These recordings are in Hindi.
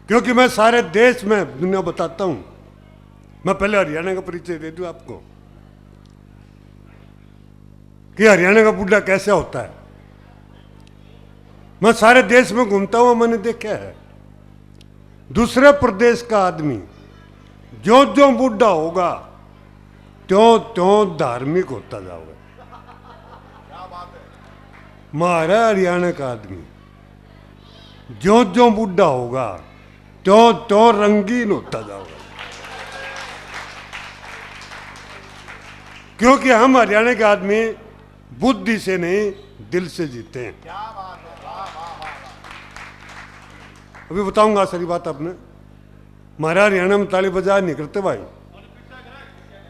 क्योंकि मैं सारे देश में दुनिया बताता हूं। मैं पहले हरियाणा का परिचय दे दूं आपको कि हरियाणा का बुढ़ा कैसा होता है। मैं सारे देश में घूमता हूं, मैंने देखा है दूसरे प्रदेश का आदमी जो जो बुढ़ा होगा त्यों त्यों धार्मिक होता जाओगे। हमारा हरियाणा का आदमी जो जो बुढ़ा होगा त्यों त्यों रंगीन होता जाओगे, क्योंकि हम हरियाणा के आदमी बुद्धि से नहीं दिल से जीते हैं। अभी बताऊंगा सारी बात आपने। हमारा हरियाणा में ताली बजा नहीं करते भाई,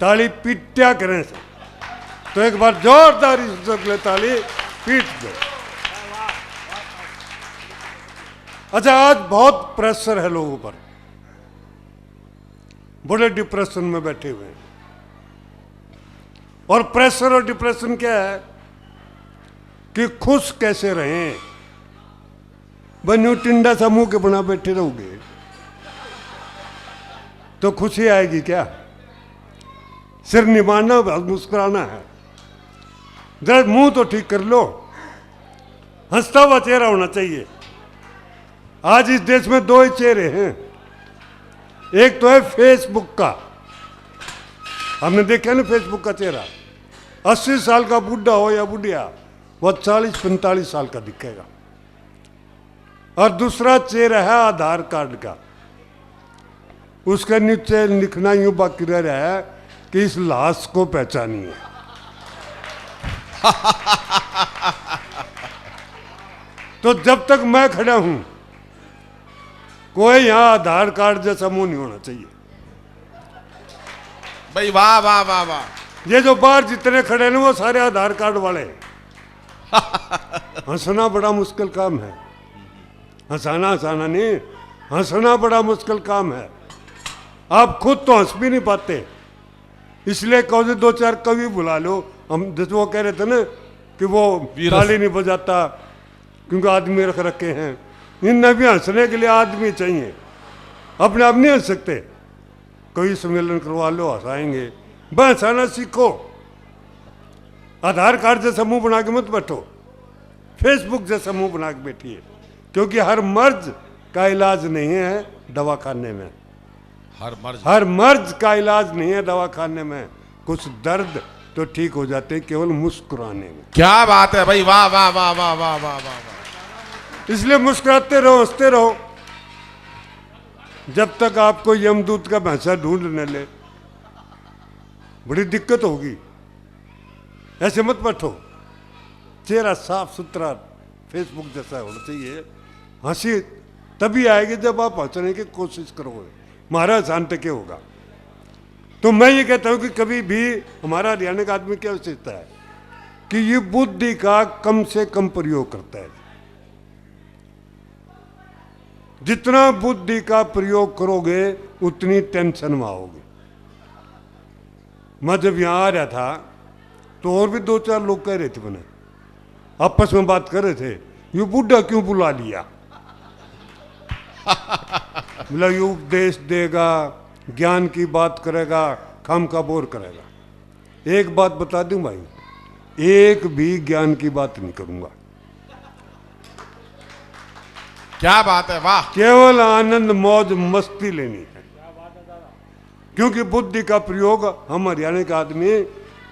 ताली पीटा करें से। तो एक बार जोरदार ले ताली पीट दो। अच्छा, आज बहुत प्रेशर है लोगों पर, बड़े डिप्रेशन में बैठे हुए हैं। और प्रेशर और डिप्रेशन क्या है कि खुश कैसे रहें। बन्यू टिंडा सा मुंह के बना बैठे रहोगे तो खुशी आएगी क्या? सिर निभाना, मुस्कुराना है। जरा मुंह तो ठीक कर लो, हंसता हुआ चेहरा होना चाहिए। आज इस देश में दो ही चेहरे हैं, एक तो है फेसबुक का। हमने देखा ना फेसबुक का चेहरा, 80 साल का बुढ़ा हो या बुढ़िया वो 40-45 साल का दिखेगा। और दूसरा चेहरा है आधार कार्ड का, उसके नीचे लिखना यूं बाकी रह रहा है कि इस लाश को पहचानिए। तो जब तक मैं खड़ा हूं कोई यहां आधार कार्ड जैसा मुंह नहीं होना चाहिए भाई। वाह वाह वाह वाह। ये जो बाहर जितने खड़े हैं वो सारे आधार कार्ड वाले। हंसना बड़ा मुश्किल काम है, हंसाना हंसाना नहीं, हंसना बड़ा मुश्किल काम है। आप खुद तो हंस भी नहीं पाते, इसलिए कहो दो चार कवि बुला लो। हम जैसे वो कह रहे थे ना कि वो ताली नहीं बजाता क्योंकि आदमी रख रखे हैं। इनमें भी हंसने के लिए आदमी चाहिए, अपने आप नहीं हंस सकते। कोई सम्मेलन करवा लो, हंसाएंगे। बस हंसाना सीखो, आधार कार्ड जैसा मुंह बना के मत बैठो, फेसबुक जैसा मुंह बना के बैठिए। क्योंकि हर मर्ज का इलाज नहीं है दवाखाने में, हर मर्ज का इलाज नहीं है दवाखाने में। कुछ दर्द तो ठीक हो जाते केवल मुस्कुराने में। क्या बात है भाई, वाह वाह वाह वाह वाह वाह वाह। इसलिए मुस्कुराते रहो, हंसते रहो, जब तक आपको यमदूत का भैंसा ढूंढ न ले। बड़ी दिक्कत होगी, ऐसे मत बैठो। चेहरा साफ सुथरा फेसबुक जैसा होना चाहिए। हंसी तभी आएगी जब आप हंसने की कोशिश करोगे, हमारा हंसान तक होगा। तो मैं ये कहता हूं कि कभी भी हमारा हरियाणा का आदमी क्या सोचता है कि ये बुद्धि का कम से कम प्रयोग करता है। जितना बुद्धि का प्रयोग करोगे उतनी टेंशन में आओगे। मैं जब यहां आ रहा था तो और भी दो चार लोग कह रहे थे, मैंने आपस में बात कर रहे थे, ये बुढ़ा क्यों बुला लिया। मतलब ये उपदेश देगा, ज्ञान की बात करेगा, खाम का बोर करेगा। एक बात बता दूं भाई, एक भी ज्ञान की बात नहीं करूंगा। क्या बात है, वाह। केवल आनंद मौज मस्ती लेनी है। क्योंकि बुद्धि का प्रयोग हम हरियाणा के आदमी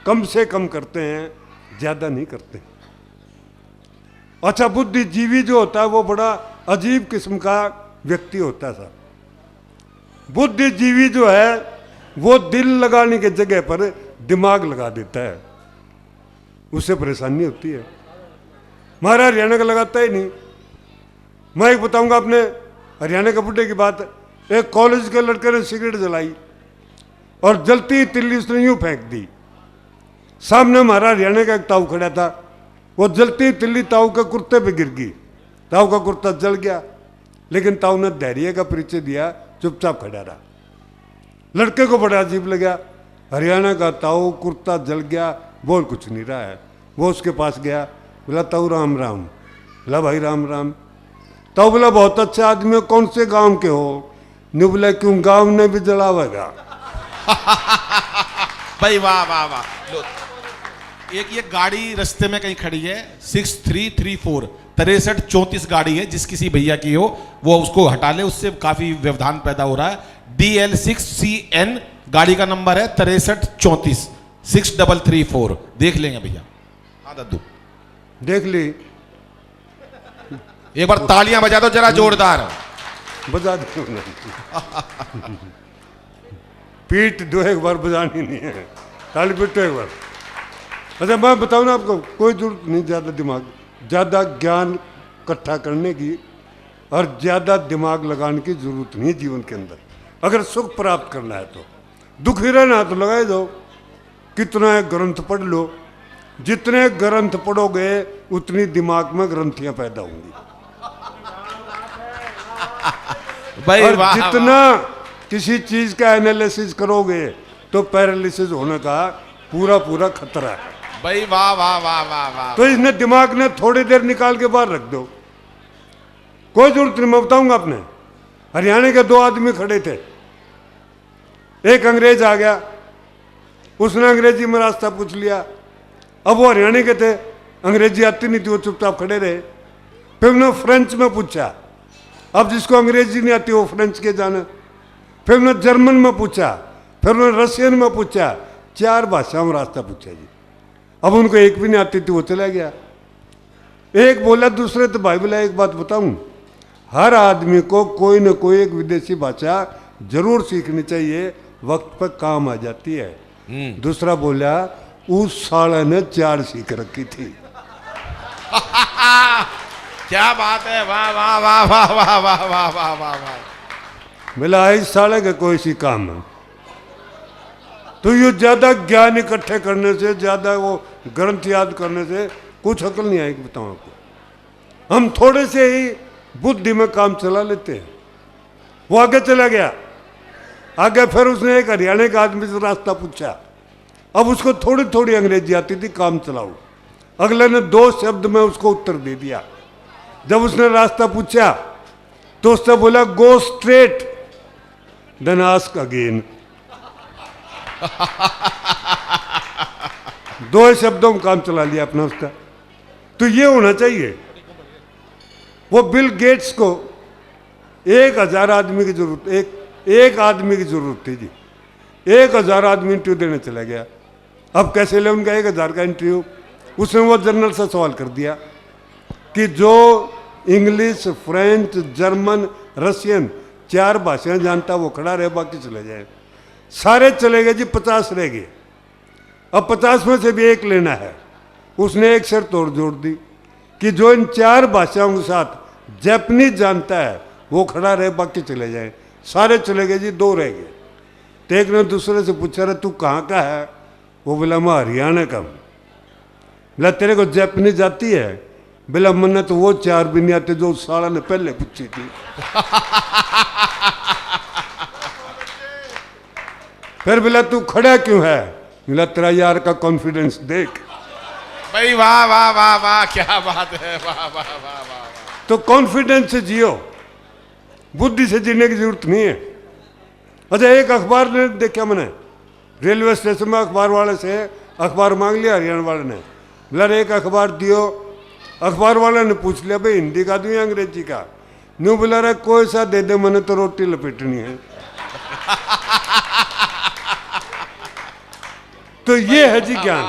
कम से कम करते हैं, ज्यादा नहीं करते। अच्छा, बुद्धिजीवी जो होता है वो बड़ा अजीब किस्म का व्यक्ति होता है साहब। बुद्धिजीवी जो है वो दिल लगाने के जगह पर दिमाग लगा देता है, उससे परेशानी होती है। हमारा हरियाणा का लगाता ही नहीं। मैं एक बताऊंगा अपने हरियाणा के बुड्ढे की बात। एक कॉलेज के लड़के ने सिगरेट जलाई और जलती ही तिल्ली उसने यूं फेंक दी। सामने हमारा हरियाणा का एक ताऊ खड़ा था, वो जलती ही तिल्ली ताऊ के कुर्ते पे गिर गई। ताऊ का कुर्ता जल गया, लेकिन ताऊ ने धैर्य का परिचय दिया, चुपचाप खड़ा रहा। लड़के को बड़ा अजीब लगा, हरियाणा का ताऊ कुर्ता जल गया, बोल कुछ नहीं रहा है। वो उसके पास गया, बोला ताऊ राम राम। बोला भाई राम राम। तो बोला बहुत अच्छा आदमी हो, कौन से गांव के हो? नहीं बोला क्यों गांव ने भी जलावेगा। भाई वाह वाह वाह। लो, एक ये गाड़ी रास्ते में कहीं खड़ी है 6334 6334 गाड़ी है, जिस किसी भैया की हो वो उसको हटा ले, उससे काफी व्यवधान पैदा हो रहा है। DL6CN गाड़ी का नंबर है 6334 6334, देख लेंगे भैया। हाँ दद्दू देख ली, एक बार तालियां बजा दो जरा जोरदार। बजा दो ना। पीठ दो एक बार बजानी नहीं है, ताली पीटो एक बार। अच्छा मैं बताऊँ ना आपको, कोई जरूरत नहीं ज़्यादा दिमाग, ज़्यादा ज्ञान इकट्ठा करने की और ज़्यादा दिमाग लगाने की जरूरत नहीं जीवन के अंदर। अगर सुख प्राप्त करना है तो, दुखी रहना है तो लगाए दो, कितना ग्रंथ पढ़ लो, जितने ग्रंथ पढ़ोगे उतनी दिमाग में ग्रंथियां पैदा होंगी। और जितना किसी चीज का एनालिसिस करोगे तो पैरालिसिस होने का पूरा पूरा खतरा है। भाई वाह वाह वाह वाह वाह। तो इसने दिमाग ने थोड़ी देर निकाल के बाहर रख दो, कोई जरूरत नहीं। मैं बताऊंगा अपने हरियाणा के दो आदमी खड़े थे, एक अंग्रेज आ गया, उसने अंग्रेजी में रास्ता पूछ लिया। अब वो हरियाणा के थे, अंग्रेजी आती नहीं थी, वो चुपचाप खड़े रहे। फिर उन्होंने फ्रेंच में पूछा, अब जिसको अंग्रेजी नहीं आती वो फ्रेंच के जाने। फिर उन्होंने जर्मन में पूछा, फिर उन्होंने रशियन में पूछा, 4 भाषाओं में रास्ता पूछा जी। अब उनको एक भी नहीं आती थी, वो चला गया। एक बोला दूसरे तो भाई बोला एक बात बताऊं, हर आदमी को कोई न कोई एक विदेशी भाषा जरूर सीखनी चाहिए, वक्त पर काम आ जाती है। दूसरा बोला उस साले ने 4 सीख रखी थी। क्या बात है, वाह वाह वाह वाह वाह वाह वाह वाह वाह वाह। बोला इस साले का कोई सी काम है। तो ये ज्यादा ज्ञान इकट्ठे करने से, ज्यादा वो ग्रंथ याद करने से कुछ अकल नहीं आएगी। बताऊं आपको, हम थोड़े से ही बुद्धि में काम चला लेते हैं। वो आगे चला गया, आगे फिर उसने एक हरियाणा के आदमी से रास्ता पूछा। अब उसको थोड़ी थोड़ी अंग्रेजी आती थी, काम चलाओ। अगले ने 2 शब्द में उसको उत्तर दे दिया। जब उसने रास्ता पूछा तो उसने बोला go straight then ask again. 2 शब्दों में काम चला लिया अपना उसका। तो ये होना चाहिए। वो बिल गेट्स को 1000 आदमी की जरूरत, एक आदमी की जरूरत थी जी। 1000 आदमी इंटरव्यू देने चला गया। अब कैसे ले उनका 1000 का इंटरव्यू? उसने वो जनरल से सवाल कर दिया कि जो इंग्लिश, फ्रेंच, जर्मन, रशियन 4 भाषाएं जानता वो खड़ा रहे, बाकी चले जाए। सारे चले गए जी, 50 रह गए। अब 50 में से भी एक लेना है। उसने एक शर्त और जोड़ दी कि जो इन 4 भाषाओं के साथ जापानीज जानता है वो खड़ा रहे, बाकी चले जाए। सारे चले गए जी, 2 रह गए। तो एक ने दूसरे से पूछा रहा तू कहाँ का है? वो बोला मैं हरियाणा का हूँ। बोला तेरे को जापानीज आती है? बोला मैंने तो वो 4 भी नहीं आते जो उस साला ने पहले पूछी थी। फिर बोला तू खड़ा क्यों है? बोला तेरा यार का कॉन्फिडेंस देख। भाई वाह वाह वाह वाह, क्या बात है, वाह वाह वाह वाह वाह। तो कॉन्फिडेंस से जियो, बुद्धि से जीने की जरूरत नहीं है। अच्छा एक अखबार ने देखा मैंने, रेलवे स्टेशन में अखबार वाले से अखबार मांग लिया हरियाणा वाले ने। बोला एक अखबार दियो। अखबार वाले ने पूछ लिया भाई हिंदी का दूं या अंग्रेजी का? न्यू बोला रहा कोई सा दे दे, मैंने तो रोटी लपेटनी है। तो ये है जी ज्ञान।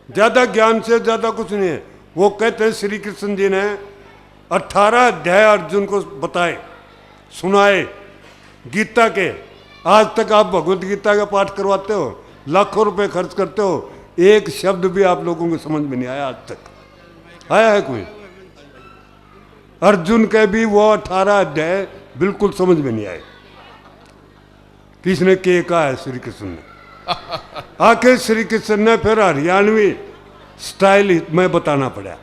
ज्यादा ज्ञान से ज्यादा कुछ नहीं है। वो कहते हैं श्री कृष्ण जी ने 18 अध्याय अर्जुन को बताए, सुनाए गीता के। आज तक आप भगवत गीता का पाठ करवाते हो, लाखों रुपए खर्च करते हो, एक शब्द भी आप लोगों को समझ में नहीं आया। आज तक आया है कोई? अर्जुन के भी वो 18 अध्याय बिल्कुल समझ में नहीं आए। किसने के कहा है? श्री कृष्ण ने। आखिर श्री कृष्ण ने फिर हरियाणवी स्टाइल में बताना पड़ा।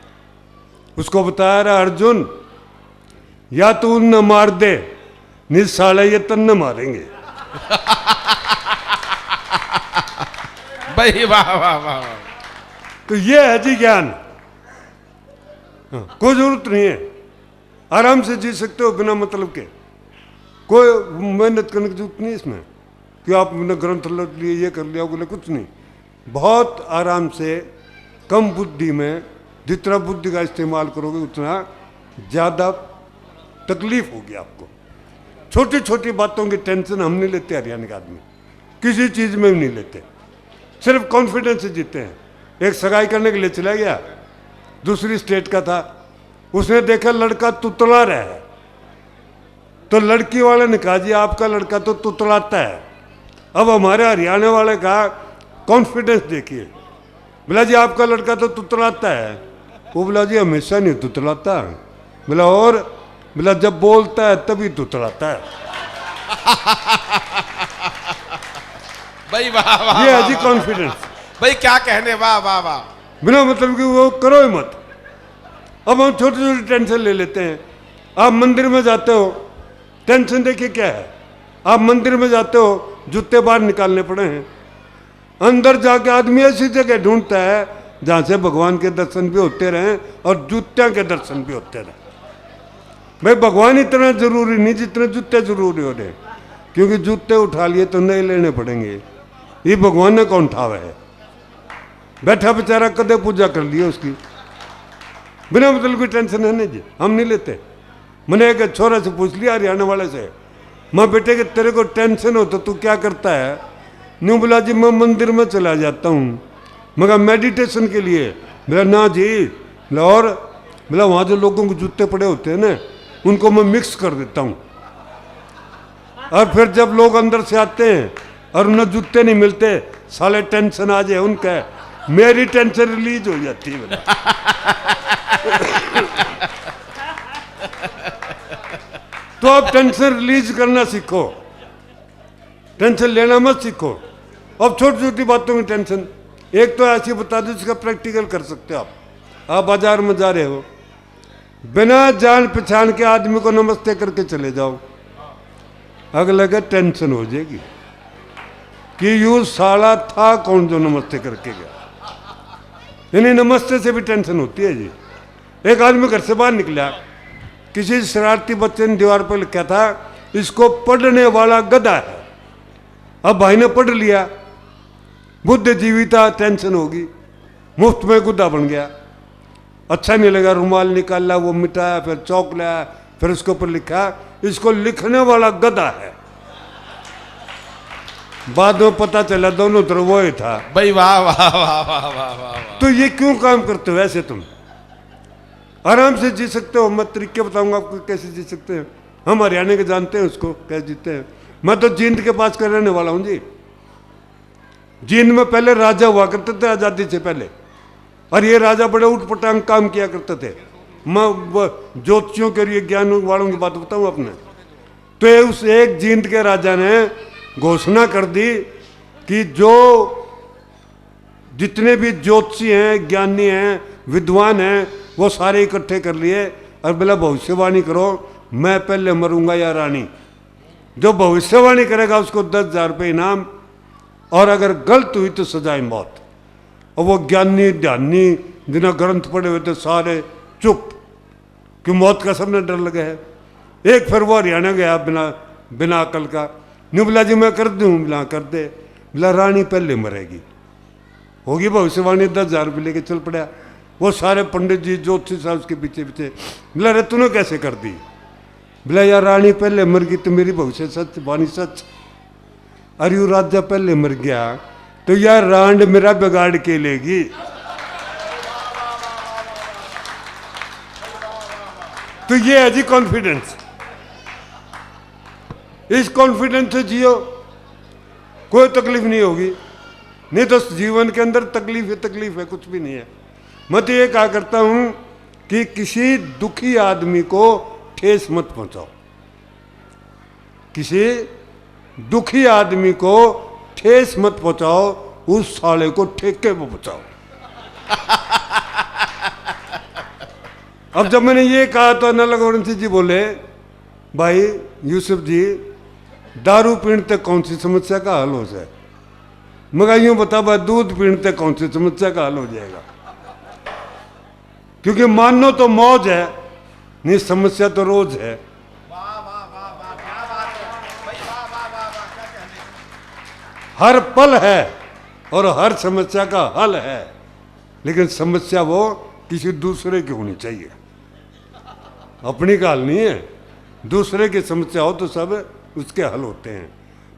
उसको बताया रहा अर्जुन या तो उन मार दे, निसाले ये तन न मारेंगे। भाई वाह वाह वाह। तो ये है जी ज्ञान। कोई जरूरत नहीं है। आराम से जी सकते हो बिना मतलब के, कोई मेहनत करने की जरूरत नहीं इसमें कि आपने ग्रंथ लग लिए, ये कर लिया, बोले कुछ नहीं। बहुत आराम से कम बुद्धि में जितना बुद्धि का इस्तेमाल करोगे उतना ज़्यादा तकलीफ होगी आपको। छोटी छोटी बातों की टेंशन हम नहीं लेते हरियाणा के आदमी, किसी चीज़ में भी नहीं लेते, सिर्फ कॉन्फिडेंस से जीते हैं। एक सगाई करने के लिए चला गया, दूसरी स्टेट का था, उसने देखा लड़का तुतला रहा है, तो लड़की वाले ने कहा जी आपका लड़का तो तुतलाता है। अब हमारे हरियाणा वाले का कॉन्फिडेंस देखिए, बोला जी आपका लड़का तो तुतलाता है। वो बोला जी हमेशा नहीं तुतलाता। बोला और? बोला जब बोलता है तभी तुतलाता है। भाई वाह वाह, ये है जी कॉन्फिडेंस। भाई क्या कहने, वाह वाह वाह। बिना मतलब कि वो करो ही मत। अब हम छोटी छोटी टेंशन ले लेते हैं। आप मंदिर में जाते हो, टेंशन देखिए क्या है, आप मंदिर में जाते हो जूते बाहर निकालने पड़े हैं, अंदर जाके आदमी ऐसी जगह ढूंढता है जहाँ से भगवान के दर्शन भी होते रहें और जूतियाँ के दर्शन भी होते रहें। भाई भगवान इतना जरूरी नहीं जितने जूते जरूरी हो रहे, क्योंकि जूते उठा लिए तो नए लेने पड़ेंगे, ये भगवान ने कौन उठावा है। बैठा बेचारा कदे पूजा कर लिया उसकी, बिना मतलब की टेंशन है नहीं जी, हम नहीं लेते। मैंने एक छोरा से पूछ लिया हरियाणा वाले से, माँ बेटे के तेरे को टेंशन हो तो तू क्या करता है? न्यू बोला जी मैं मंदिर में चला जाता हूँ, मगर मेडिटेशन के लिए। बोला ना जी। बोला और? बोला वहाँ जो लोगों के जूते पड़े होते हैं ना उनको मैं मिक्स कर देता हूँ, और फिर जब लोग अंदर से आते हैं और उन्हें जूते नहीं मिलते, साले टेंशन आ जाए उनका, मेरी टेंशन रिलीज हो जाती है। बोला तो आप टेंशन रिलीज करना सीखो, टेंशन लेना मत सीखो। अब छोटी छोटी बातों की टेंशन, एक तो ऐसी बता दो जिसका प्रैक्टिकल कर सकते हो आप बाजार में जा रहे हो, बिना जान पहचान के आदमी को नमस्ते करके चले जाओ, अगले का टेंशन हो जाएगी कि यू साला था कौन जो नमस्ते करके गया। यानी नमस्ते से भी टेंशन होती है जी। एक आदमी घर से बाहर निकला, किसी शरारती बच्चे ने दीवार पर लिखा था इसको पढ़ने वाला गधा है। अब भाई ने पढ़ लिया, बुद्धिजीवी था, टेंशन होगी, मुफ्त में गुद्दा बन गया। अच्छा नहीं लगा, रुमाल निकाला, वो मिटाया, फिर चौक लाया, फिर उसके ऊपर लिखा इसको लिखने वाला गधा है। बाद में पता चला दोनों तरफ वो ही था। भाई वाह वाह वाह वाह वाह वाह। तो ये क्यों काम करते हो ऐसे? तुम आराम से जी सकते हो, मैं तरीके बताऊंगा आपको कैसे जी सकते हैं। हम हरियाणा के जानते हैं उसको कैसे जीते हैं। मैं तो जींद के पास का रहने वाला हूँ जी। जींद में पहले राजा हुआ करते थे आज़ादी से पहले, और ये राजा बड़े उठपटांग काम किया करते थे। मैं ज्योतिषियों के लिए ज्ञान वालों की बात बताऊँ अपने, तो उस एक जींद के राजा ने घोषणा कर दी कि जो जितने भी ज्योतिषी हैं, ज्ञानी हैं, विद्वान हैं, वो सारे इकट्ठे कर लिए और बोला भविष्यवाणी करो, मैं पहले मरूंगा या रानी। जो भविष्यवाणी करेगा उसको 10,000 रुपये इनाम, और अगर गलत हुई तो सजाए मौत। और वो ज्ञानी ध्यानी जिन्हें ग्रंथ पढ़े हुए थे सारे चुप, कि मौत का सबने डर लगा है। एक फिर वो हरियाणा गया बिना अकल का, नहीं बोला जी मैं कर दूँ, बोला कर दे। बोला रानी पहले मरेगी, होगी भविष्यवाणी, 10,000 रुपये लेके चल पड़ा। वो सारे पंडित जी ज्योतिषी साहब उसके पीछे पीछे। बोला रे तूने कैसे कर दी? बोला यार रानी पहले मर गई तो मेरी भविष्य सच, वाणी सच। अरे यू राजा पहले मर गया तो यार रांड मेरा बिगाड़ के लेगी। तो ये है जी कॉन्फिडेंस। इस कॉन्फिडेंस से जियो, कोई तकलीफ नहीं होगी। नहीं तो जीवन के अंदर तकलीफ है, कुछ भी नहीं है। मैं तो ये कहा करता हूं कि किसी दुखी आदमी को ठेस मत पहुंचाओ, किसी दुखी आदमी को ठेस मत पहुंचाओ, उस साले को ठेके पे पहुंचाओ। अब जब मैंने ये कहा तो नलगौरन जी बोले भाई यूसुफ जी दारू पीने कौन सी समस्या का हल हो जाए? मगर यूं बता भाई दूध पीने कौन सी समस्या का हल हो जाएगा? क्योंकि मानो तो मौज है, नहीं समस्या तो रोज है। हर पल है और हर समस्या का हल है, लेकिन समस्या वो किसी दूसरे की होनी चाहिए, अपनी का हल नहीं है। दूसरे की समस्या हो तो सब उसके हल होते हैं।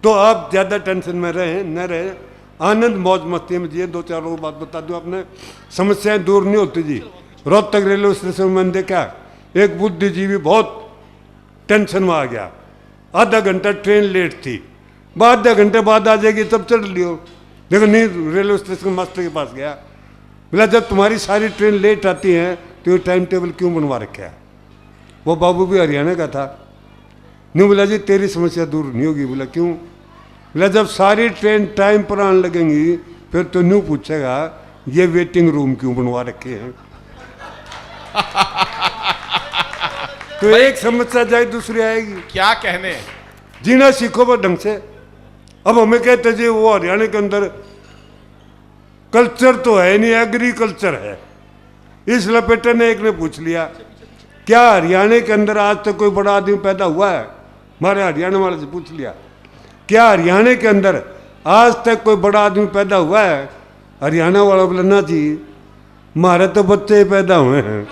तो आप ज़्यादा टेंशन में रहें न रहें, आनंद मौज मस्ती में जिए। 2-4 लोगों बात बता दूं, आपने समस्याएं दूर नहीं होती जी। रोहतक रेलवे स्टेशन में मैंने देखा एक बुद्धिजीवी बहुत टेंशन में आ गया, आधा घंटा ट्रेन लेट थी, आधा घंटे बाद आ जाएगी तब चढ़ लियो। देखो नहीं, रेलवे स्टेशन मास्टर के पास गया, बोला जब तुम्हारी सारी ट्रेन लेट आती है तो ये टाइम टेबल क्यों बनवा रखा है? वो बाबू भी हरियाणा का था। नहीं, बोला जी तेरी समस्या दूर नहीं होगी। बोला क्यों? बोला जब सारी ट्रेन टाइम पर आने लगेंगी फिर तो न्यू पूछेगा ये वेटिंग रूम क्यों बनवा रखे हैं। तो एक समस्या जाए दूसरी आएगी। क्या कहने, जीना सीखो बस ढंग से। अब हमें कहते जी वो हरियाणा के अंदर कल्चर तो है नहीं, एग्रीकल्चर है। इस लपेटे ने एक ने पूछ लिया क्या हरियाणा के अंदर आज तक कोई बड़ा आदमी पैदा हुआ है? हमारे हरियाणा वाले से पूछ लिया क्या हरियाणा के अंदर आज तक कोई बड़ा आदमी पैदा हुआ है? हरियाणा वाला बोला ना जी, हमारे तो बच्चे पैदा हुए हैं।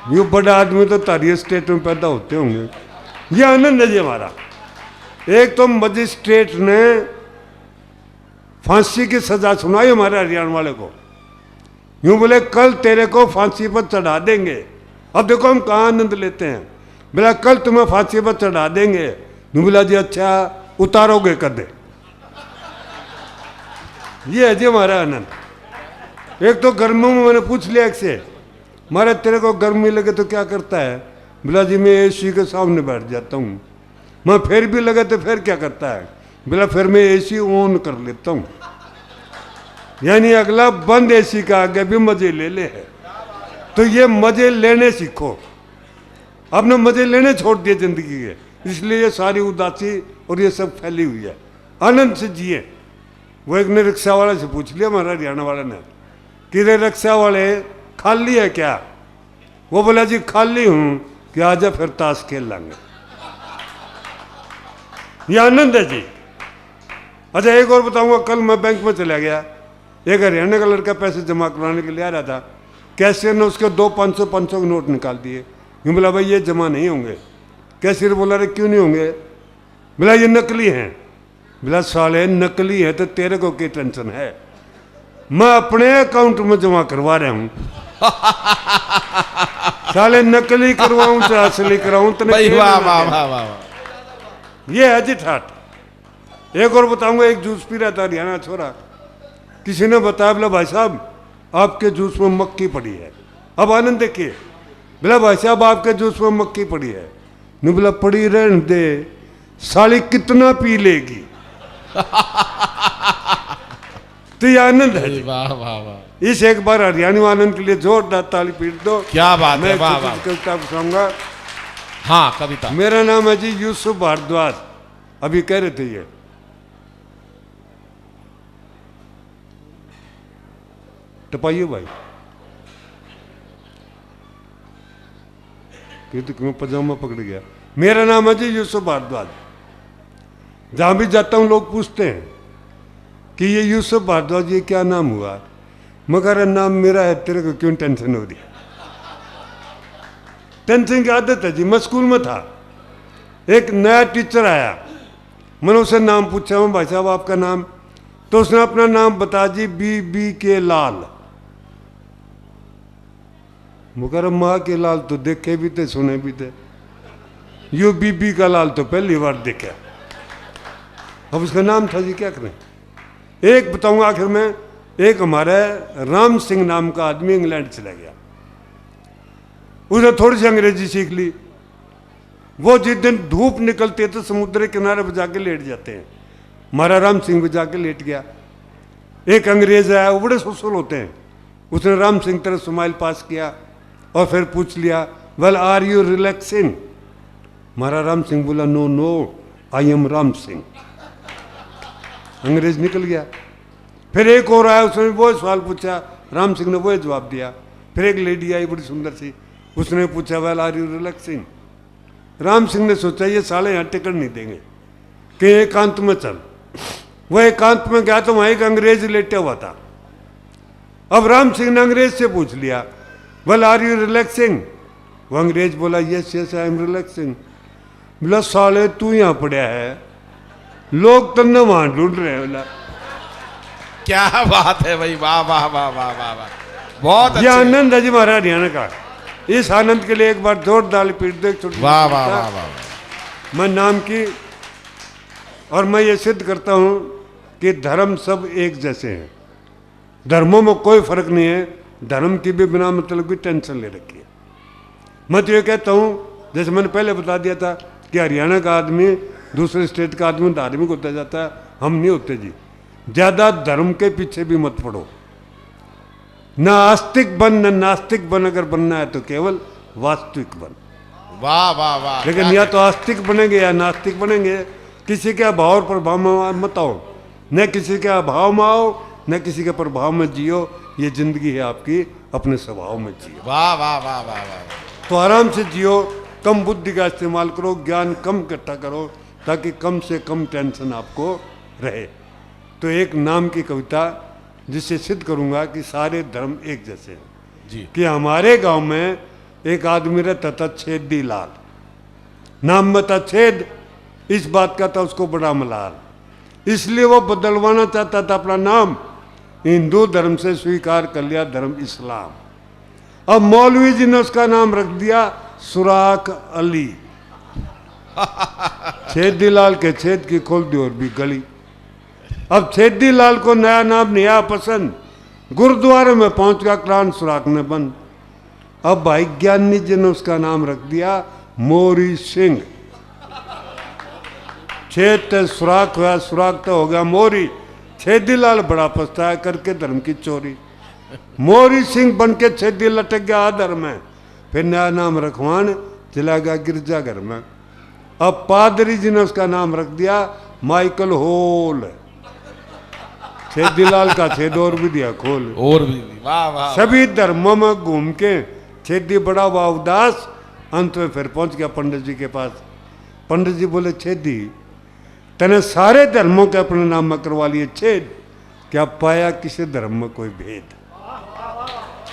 ये बड़ा आदमी तो तारी स्टेट में पैदा होते होंगे। ये आनंद है जी हमारा। एक तो मजिस्ट्रेट ने फांसी की सजा सुनाई हमारे हरियाणा वाले को, यूं बोले कल तेरे को फांसी पर चढ़ा देंगे। अब देखो हम कहाँ आनंद लेते हैं। बोला कल तुम्हें फांसी पर चढ़ा देंगे। यूं बोला जी अच्छा उतारोगे कदे। ये है जी हमारा आनंद। एक तो गर्मियों में मैंने पूछ लिया एक से, मारे तेरे को गर्मी लगे तो क्या करता है? बोला जी मैं एसी के सामने बैठ जाता हूँ। मैं फिर भी लगे तो फिर क्या करता है? बोला फिर मैं एसी ऑन कर लेता हूँ। यानी अगला बंद एसी का आगे भी मजे ले ले है। तो ये मजे लेने सीखो। आपने मजे लेने छोड़ दिए जिंदगी के, इसलिए ये सारी उदासी और ये सब फैली हुई है। आनंद से जिए। वो एक ने रिक्शा वाले से पूछ लिया हमारा हरियाणा वाले ने कि रे रिक्शा वाले खाली है क्या? वो बोला जी खाली हूँ, कि आजा फिर ताश खेल लेंगे। ये आनंद है जी। अच्छा एक और बताऊंगा, कल मैं बैंक में चला गया, एक हरियाणा का लड़का पैसे जमा करवाने के लिए आ रहा था। कैशियर ने उसके 2 500 के नोट निकाल दिए। यूँ बोला भाई ये जमा नहीं होंगे। कैशियर बोला रे क्यों नहीं होंगे? बोला ये नकली हैं। बोला साले नकली है तो तेरे को क्या टेंशन है? मैं अपने अकाउंट में जमा करवा रहा हूँ। साले नकली करवाऊं चाहे असली कराऊं तो ये है जी ठाठ। एक और बताऊंगा, एक जूस पी रहा था हरियाणा छोरा, किसी ने बताया बोला भाई साहब आपके जूस में मक्खी पड़ी है। अब आनंद देखिए, बोला भाई साहब आपके जूस में मक्खी पड़ी है। नहीं बोला पड़ी रहने दे, साली कितना पी लेगी। तो ये आनंद है। वाह वाह वाह। इस एक बार हरियाणा आनंद के लिए जोरदार ताली पीट दो। क्या बात है, मैं वाह वाह। कविता बताऊंगा। हाँ कविता। मेरा नाम है जी यूसुफ भारद्वाज। अभी कह रहे थे ये टपाइयो भाई तो क्यों पजामा पकड़ गया। मेरा नाम है जी यूसुफ भारद्वाज। जहां भी जाता हूं लोग पूछते हैं कि ये यूसुफ भारद्वाज ये क्या नाम हुआ? मगर नाम मेरा है, तेरे को क्यों टेंशन हो रही? टेंशन की आदत है जी। मैं स्कूल में था, एक नया टीचर आया, मैंने उससे नाम पूछा हूँ भाई साहब आपका नाम? तो उसने अपना नाम बता जी बी के लाल। मगर माँ के लाल तो देखे भी थे सुने भी थे, यू बीबी का लाल तो पहली बार देखा। अब उसका नाम था जी क्या करें। एक बताऊंगा आखिर में, एक हमारे राम सिंह नाम का आदमी इंग्लैंड चला गया, उसने थोड़ी सी अंग्रेजी सीख ली। वो जिस दिन धूप निकलती है तो समुद्र के किनारे पर जाके लेट जाते हैं। हमारा राम सिंह भी जाके लेट गया। एक अंग्रेज आया, वो बड़े सुसुल होते हैं, उसने राम सिंह तरह स्माइल पास किया और फिर पूछ लिया वेल आर यू रिलैक्सिंग? हमारा राम सिंह बोला no no I am Ram Singh. अंग्रेज निकल गया। फिर एक और आया, उसने वो सवाल पूछा, राम सिंह ने वो जवाब दिया। फिर एक लेडी आई बड़ी सुंदर सी, उसने पूछा well are you relaxing. Ram Singh ने सोचा ये साले यहाँ टिकट नहीं देंगे कि एकांत में चल। वह एकांत में गया तो वहाँ एक अंग्रेज लेटा हुआ था। अब राम सिंह ने अंग्रेज से पूछ लिया वेल आर यू रिलैक्सिंग। वो अंग्रेज बोला yes yes I am relaxing. बोला साले तू यहाँ पड़ा है, लोग तन्ने वहां ढूंढ रहे हैं। बोला क्या बात है भाई, वाह वाह वाह वाह वाह वाह, बहुत ये अच्छे। आनंद है जी महाराज हरियाणा का। इस आनंद के लिए एक बार जोरदार पीट दो। एक छोटी वाह वाह वाह वाह। मैं नाम की और मैं ये सिद्ध करता हूँ कि धर्म सब एक जैसे हैं, धर्मों में कोई फर्क नहीं है। धर्म की भी बिना मतलब की टेंशन ले रखी है। मैं तो ये कहता हूँ जैसे मैंने पहले बता दिया था कि हरियाणा का आदमी दूसरे स्टेट का आदमी धार्मिक होता जाता है, हम नहीं होते जी। ज़्यादा धर्म के पीछे भी मत पड़ो, ना आस्तिक बन न नास्तिक बन, अगर बनना है तो केवल वास्तविक बन। वाह वाह वाह। लेकिन या तो आस्तिक बनेंगे या नास्तिक बनेंगे। किसी के अभाव और प्रभाव में मत आओ, न किसी के अभाव में आओ न किसी के प्रभाव में जियो। ये जिंदगी है आपकी, अपने स्वभाव में जियो। वाह वाह वाह वाह वाह। तो आराम से जियो, कम बुद्धि का इस्तेमाल करो, ज्ञान कम इकट्ठा करो ताकि कम से कम टेंशन आपको रहे। तो एक नाम की कविता जिससे सिद्ध करूंगा कि सारे धर्म एक जैसे हैं जी। कि हमारे गांव में एक आदमी रहता था छेदी लाल, नाम में था छेद, इस बात का था उसको बड़ा मलाल, इसलिए वो बदलवाना चाहता था अपना नाम, हिंदू धर्म से स्वीकार कर लिया धर्म इस्लाम। अब मौलवी जी ने उसका नाम रख दिया सुराख अली। छेदी लाल के छेद की खोल दी और भी गली। अब छेदी लाल को नया नाम नहीं आया पसंद, गुरुद्वारे में पहुंच गया क्रांत सुराख ने बंद। अब भाई ज्ञानी जी ने उसका नाम रख दिया मोरी सिंह। छेद ते सुराख हुआ, सुराख तो हो गया मोरी। छेदी लाल बड़ा पछताया करके धर्म की चोरी। मोरी सिंह बन के छेदी लटक गया अधर्म में, फिर नया नाम रखवान चला गया गिरजाघर में। अब पादरी जी ने उसका नाम रख दिया माइकल होल। छेदी लाल का छेद और भी दिया खोल। और भी वाह वाह। सभी धर्मों में घूम के छेदी बड़ा हुआ उदास, अंत में फिर पहुंच गया पंडित जी के पास। पंडित जी बोले छेदी तने सारे धर्मों के अपने नाम में करवा लिए छेद, क्या पाया किसी धर्म में कोई भेद?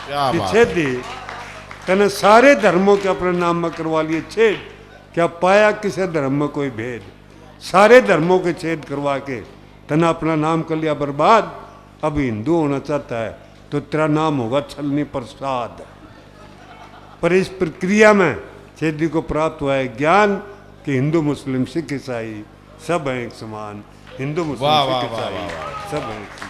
क्या बात। छेदी तने सारे धर्मों के अपने नाम में करवा लिए छेद, क्या पाया किसी धर्म में कोई भेद? सारे धर्मों के छेद करवा के तने अपना नाम कर लिया बर्बाद। अब हिंदू होना चाहता है तो तेरा नाम होगा छलनी प्रसाद। पर इस प्रक्रिया में छेदी को प्राप्त हुआ है ज्ञान कि हिंदू मुस्लिम सिख ईसाई सब हैं एक समान। हिंदू मुस्लिम वाह, वाह, सिख वाह, ईसाई वाह, सब हैं।